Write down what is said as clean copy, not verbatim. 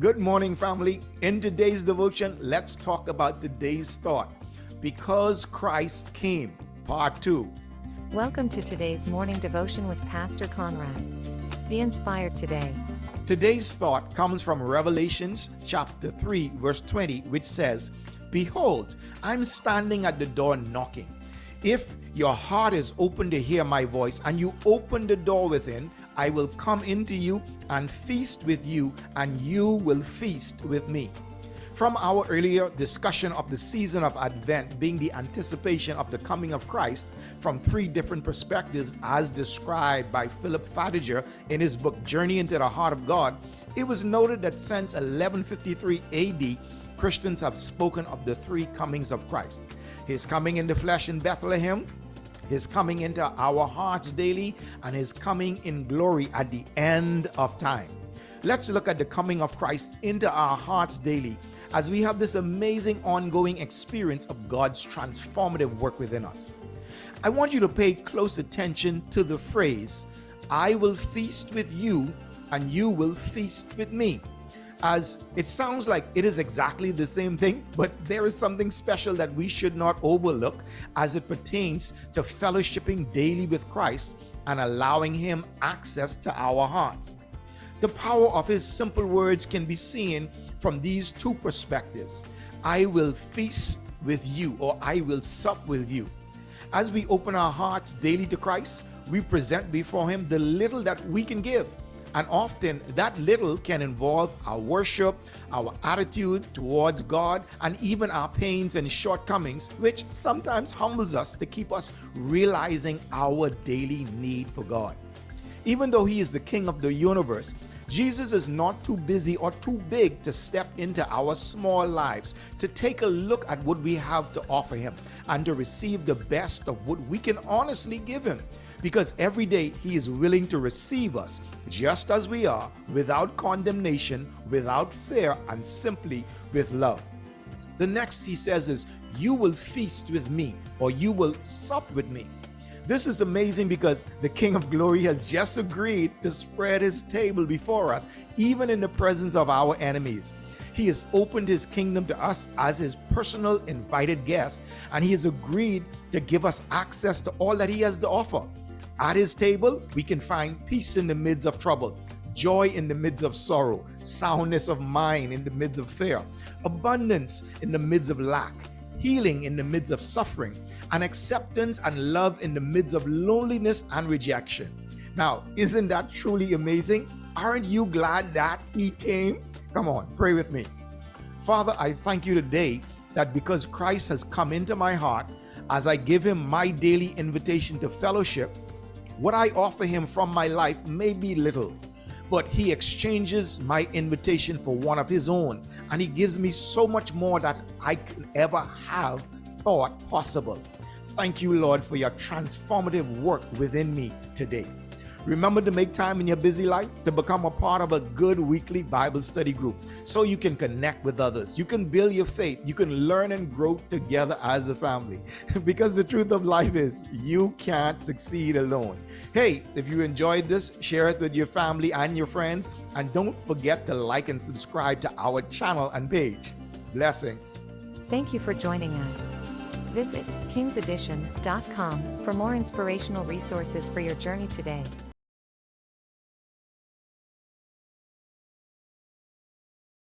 Good morning, family. In today's devotion, let's talk about today's thought. Because Christ came, part 2. Welcome to today's morning devotion with Pastor Conrad. Be inspired today. Today's thought comes from Revelations chapter 3, verse 20, which says, "Behold, I'm standing at the door knocking. If your heart is open to hear my voice and you open the door within, I will come into you and feast with you, and you will feast with me." From our earlier discussion of the season of Advent being the anticipation of the coming of Christ from 3 different perspectives as described by Philip Fadiger in his book Journey into the Heart of God, it was noted that since 1153 AD, Christians have spoken of the 3 comings of Christ. His coming in the flesh in Bethlehem, His coming into our hearts daily, and His coming in glory at the end of time. Let's look at the coming of Christ into our hearts daily as we have this amazing ongoing experience of God's transformative work within us. I want you to pay close attention to the phrase, "I will feast with you and you will feast with me," as it sounds like it is exactly the same thing, but there is something special that we should not overlook as it pertains to fellowshipping daily with Christ and allowing Him access to our hearts. The power of His simple words can be seen from these 2 perspectives. I will feast with you, or I will sup with you. As we open our hearts daily to Christ, we present before Him the little that we can give. And often that little can involve our worship, our attitude towards God, and even our pains and shortcomings, which sometimes humbles us to keep us realizing our daily need for God. Even though He is the King of the universe, Jesus is not too busy or too big to step into our small lives, to take a look at what we have to offer Him, and to receive the best of what we can honestly give Him. Because every day He is willing to receive us just as we are, without condemnation, without fear, and simply with love. The next He says is, "You will feast with me," or "You will sup with me." This is amazing because the King of Glory has just agreed to spread His table before us, even in the presence of our enemies. He has opened His kingdom to us as His personal invited guest, and He has agreed to give us access to all that He has to offer. At His table, we can find peace in the midst of trouble, joy in the midst of sorrow, soundness of mind in the midst of fear, abundance in the midst of lack, healing in the midst of suffering, and acceptance and love in the midst of loneliness and rejection. Now, isn't that truly amazing? Aren't you glad that He came? Come on, pray with me. Father, I thank You today that because Christ has come into my heart, as I give Him my daily invitation to fellowship, what I offer Him from my life may be little, but He exchanges my invitation for one of His own, and He gives me so much more that I can ever have thought possible. Thank You, Lord, for Your transformative work within me today. Remember to make time in your busy life to become a part of a good weekly Bible study group so you can connect with others. You can build your faith. You can learn and grow together as a family. Because the truth of life is, you can't succeed alone. Hey, if you enjoyed this, share it with your family and your friends. And don't forget to like and subscribe to our channel and page. Blessings. Thank you for joining us. Visit kingsedition.com for more inspirational resources for your journey today.